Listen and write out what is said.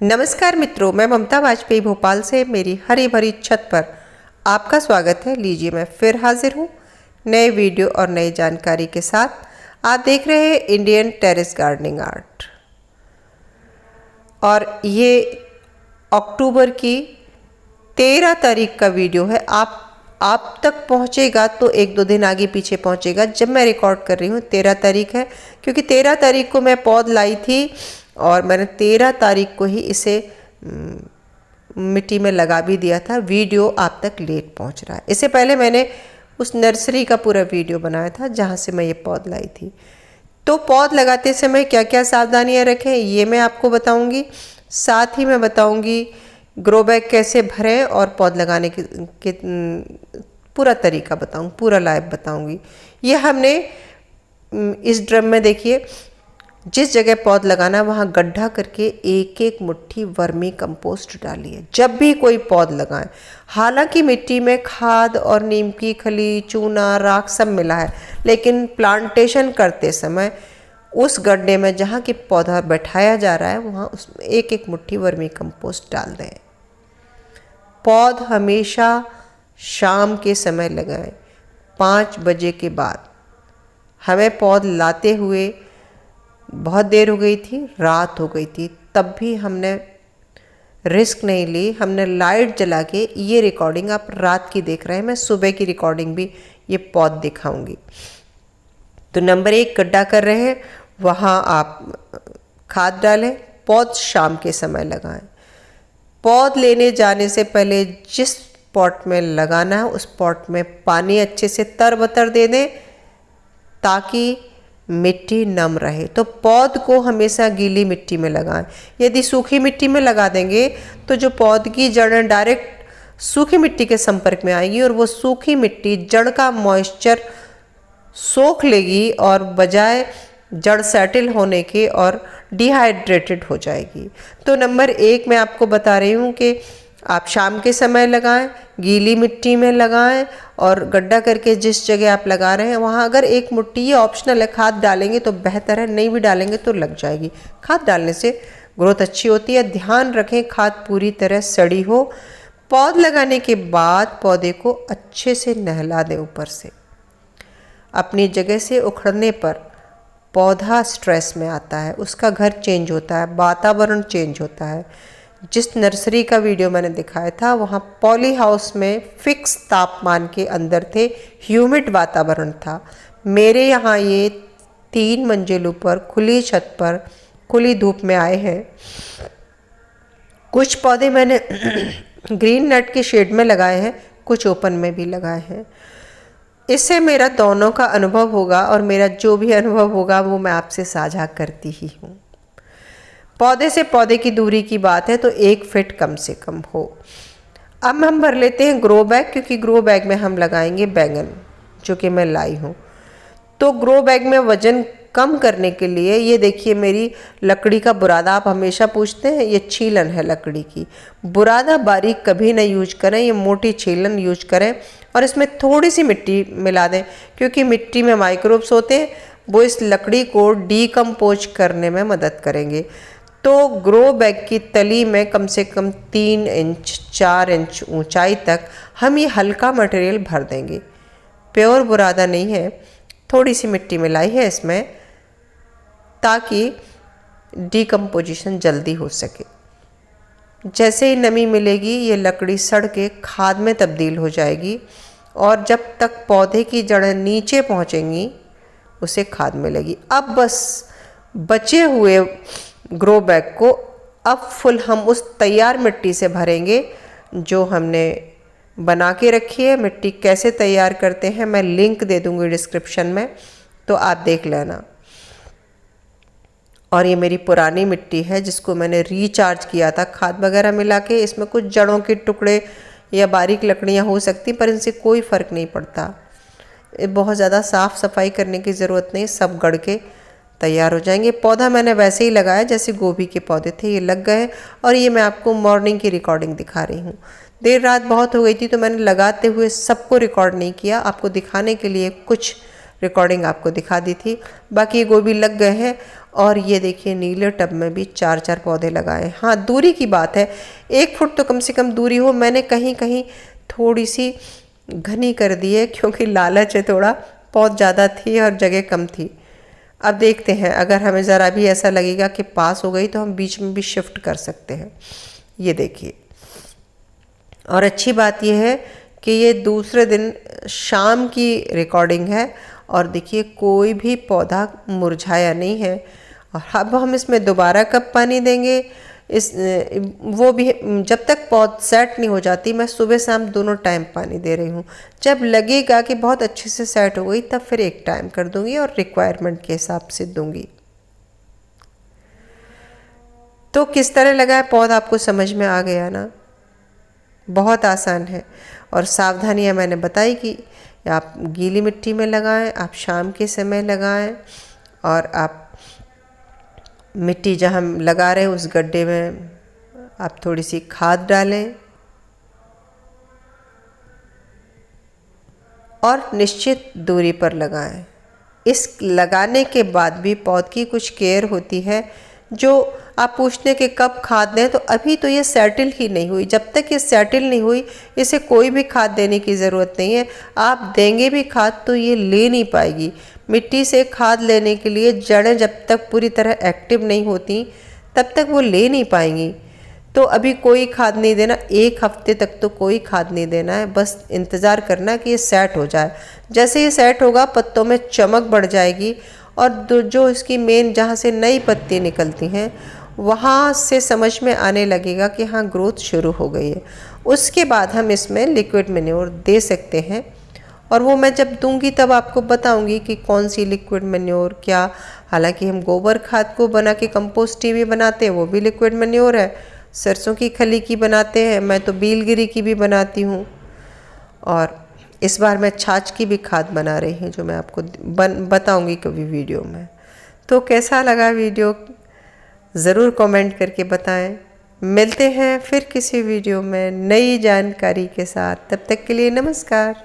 नमस्कार मित्रों, मैं ममता वाजपेयी भोपाल से मेरी हरी भरी छत पर आपका स्वागत है। लीजिए, मैं फिर हाजिर हूँ नए वीडियो और नई जानकारी के साथ। आप देख रहे हैं इंडियन टेरेस गार्डनिंग आर्ट, और ये अक्टूबर की 13 तारीख का वीडियो है। आप तक पहुँचेगा तो एक दो दिन आगे पीछे पहुँचेगा। जब मैं रिकॉर्ड कर रही हूँ 13 तारीख है, क्योंकि 13 तारीख को मैं पौध लाई थी और मैंने 13 तारीख को ही इसे मिट्टी में लगा भी दिया था। वीडियो आप तक लेट पहुंच रहा है। इससे पहले मैंने उस नर्सरी का पूरा वीडियो बनाया था जहां से मैं ये पौध लाई थी। तो पौध लगाते समय क्या क्या सावधानियां रखें ये मैं आपको बताऊंगी। साथ ही मैं बताऊंगी ग्रो बैग कैसे भरें और पौध लगाने के पूरा तरीका बताऊंगी, पूरा लाइव बताऊंगी। ये हमने इस ड्रम में देखिए, जिस जगह पौध लगाना है वहाँ गड्ढा करके एक एक मुट्ठी वर्मी कंपोस्ट डालिए जब भी कोई पौध लगाएं। हालांकि मिट्टी में खाद और नीम की खली, चूना, राख सब मिला है, लेकिन प्लांटेशन करते समय उस गड्ढे में जहाँ की पौधा बैठाया जा रहा है वहाँ उसमें एक एक मुट्ठी वर्मी कंपोस्ट डाल दें। पौध हमेशा शाम के समय लगाएं, 5 बजे के बाद। हमें पौध लाते हुए बहुत देर हो गई थी, रात हो गई थी, तब भी हमने रिस्क नहीं ली। हमने लाइट जला के, ये रिकॉर्डिंग आप रात की देख रहे हैं, मैं सुबह की रिकॉर्डिंग भी ये पौध दिखाऊंगी। तो नंबर 1 गड्ढा कर रहे हैं, वहाँ आप खाद डालें। पौध शाम के समय लगाएं। पौध लेने जाने से पहले जिस पॉट में लगाना है उस पॉट में पानी अच्छे से तरबतर दे दें ताकि मिट्टी नम रहे। तो पौध को हमेशा गीली मिट्टी में लगाएं। यदि सूखी मिट्टी में लगा देंगे तो जो पौध की जड़ें डायरेक्ट सूखी मिट्टी के संपर्क में आएगी और वो सूखी मिट्टी जड़ का मॉइस्चर सोख लेगी और बजाय जड़ सेटल होने के और डिहाइड्रेटेड हो जाएगी। तो नंबर 1 मैं आपको बता रही हूँ कि आप शाम के समय लगाएं, गीली मिट्टी में लगाएं, और गड्ढा करके जिस जगह आप लगा रहे हैं वहाँ अगर एक मुट्ठी, ये ऑप्शनल है, खाद डालेंगे तो बेहतर है, नहीं भी डालेंगे तो लग जाएगी। खाद डालने से ग्रोथ अच्छी होती है। ध्यान रखें खाद पूरी तरह सड़ी हो। पौध लगाने के बाद पौधे को अच्छे से नहला दें ऊपर से। अपनी जगह से उखड़ने पर पौधा स्ट्रेस में आता है, उसका घर चेंज होता है, वातावरण चेंज होता है। जिस नर्सरी का वीडियो मैंने दिखाया था वहाँ पॉली हाउस में फिक्स तापमान के अंदर थे, ह्यूमिड वातावरण था। मेरे यहाँ ये 3 मंजिल ऊपर खुली छत पर खुली धूप में आए हैं। कुछ पौधे मैंने ग्रीन नेट के शेड में लगाए हैं, कुछ ओपन में भी लगाए हैं। इससे मेरा दोनों का अनुभव होगा और मेरा जो भी अनुभव होगा वो मैं आपसे साझा करती ही हूँ। पौधे से पौधे की दूरी की बात है तो 1 फीट कम से कम हो। अब हम भर लेते हैं ग्रो बैग, क्योंकि ग्रो बैग में हम लगाएंगे बैंगन जो कि मैं लाई हूँ। तो ग्रो बैग में वजन कम करने के लिए ये देखिए मेरी लकड़ी का बुरादा। आप हमेशा पूछते हैं, ये छीलन है लकड़ी की। बुरादा बारीक कभी ना यूज करें, ये मोटी छीलन यूज करें और इसमें थोड़ी सी मिट्टी मिला दें, क्योंकि मिट्टी में माइक्रोब्स होते हैं, वो इस लकड़ी को डीकम्पोज करने में मदद करेंगे। तो ग्रो बैग की तली में कम से कम 3 इंच 4 इंच ऊंचाई तक हम ये हल्का मटेरियल भर देंगे। प्योर बुरादा नहीं है, थोड़ी सी मिट्टी मिलाई है इसमें ताकि डीकम्पोजिशन जल्दी हो सके। जैसे ही नमी मिलेगी ये लकड़ी सड़ के खाद में तब्दील हो जाएगी और जब तक पौधे की जड़ें नीचे पहुंचेंगी उसे खाद मिलेगी। अब बस बचे हुए ग्रो बैग को अब फुल हम उस तैयार मिट्टी से भरेंगे जो हमने बना के रखी है। मिट्टी कैसे तैयार करते हैं मैं लिंक दे दूंगी डिस्क्रिप्शन में, तो आप देख लेना। और ये मेरी पुरानी मिट्टी है जिसको मैंने रिचार्ज किया था खाद वगैरह मिला के। इसमें कुछ जड़ों के टुकड़े या बारीक लकड़ियाँ हो सकती, पर इनसे कोई फ़र्क नहीं पड़ता। बहुत ज़्यादा साफ़ सफाई करने की ज़रूरत नहीं, सब गड़ के तैयार हो जाएंगे। पौधा मैंने वैसे ही लगाया जैसे गोभी के पौधे थे, ये लग गए। और ये मैं आपको मॉर्निंग की रिकॉर्डिंग दिखा रही हूँ। देर रात बहुत हो गई थी तो मैंने लगाते हुए सबको रिकॉर्ड नहीं किया, आपको दिखाने के लिए कुछ रिकॉर्डिंग आपको दिखा दी थी। बाकी ये गोभी लग गए हैं और ये देखिए नीले टब में भी 4-4 पौधे लगाए। हाँ, दूरी की बात है, 1 फुट तो कम से कम दूरी हो। मैंने कहीं कहीं थोड़ी सी घनी कर दी है क्योंकि लालच है थोड़ा, पौध ज़्यादा थी और जगह कम थी। अब देखते हैं, अगर हमें ज़रा भी ऐसा लगेगा कि पास हो गई तो हम बीच में भी शिफ्ट कर सकते हैं। ये देखिए, और अच्छी बात यह है कि ये दूसरे दिन शाम की रिकॉर्डिंग है और देखिए कोई भी पौधा मुरझाया नहीं है। और अब हम इसमें दोबारा कब पानी देंगे, वो भी जब तक पौध सेट नहीं हो जाती। मैं सुबह शाम दोनों टाइम पानी दे रही हूँ। जब लगेगा कि बहुत अच्छे से सेट हो गई तब फिर एक टाइम कर दूँगी और रिक्वायरमेंट के हिसाब से दूँगी। तो किस तरह लगा है पौधा, आपको समझ में आ गया ना? बहुत आसान है। और सावधानियां मैंने बताई कि आप गीली मिट्टी में लगाएं, आप शाम के समय लगाएं, और आप मिट्टी जहां लगा रहे हैं उस गड्ढे में आप थोड़ी सी खाद डालें और निश्चित दूरी पर लगाएं। इस लगाने के बाद भी पौध की कुछ केयर होती है। जो आप पूछते कि कब खाद दें, तो अभी तो ये सेटल ही नहीं हुई। जब तक ये सेटल नहीं हुई इसे कोई भी खाद देने की ज़रूरत नहीं है। आप देंगे भी खाद तो ये ले नहीं पाएगी। मिट्टी से खाद लेने के लिए जड़ें जब तक पूरी तरह एक्टिव नहीं होती तब तक वो ले नहीं पाएंगी। तो अभी कोई खाद नहीं देना, 1 हफ्ते तक तो कोई खाद नहीं देना है। बस इंतज़ार करना कि ये सेट हो जाए। जैसे ये सेट होगा पत्तों में चमक बढ़ जाएगी और जो इसकी मेन जहाँ से नई पत्ती निकलती हैं वहाँ से समझ में आने लगेगा कि हाँ ग्रोथ शुरू हो गई है। उसके बाद हम इसमें लिक्विड मैन्योर दे सकते हैं, और वो मैं जब दूंगी तब आपको बताऊंगी कि कौन सी लिक्विड मैन्योर क्या। हालांकि हम गोबर खाद को बना के कंपोस्ट टी भी बनाते हैं, वो भी लिक्विड मैन्योर है। सरसों की खली की बनाते हैं, मैं तो बीलगिरी की भी बनाती हूँ। और इस बार मैं छाछ की भी खाद बना रही हूँ जो मैं आपको बताऊंगी कभी वीडियो में। तो कैसा लगा वीडियो ज़रूर कमेंट करके बताएं। मिलते हैं फिर किसी वीडियो में नई जानकारी के साथ। तब तक के लिए नमस्कार।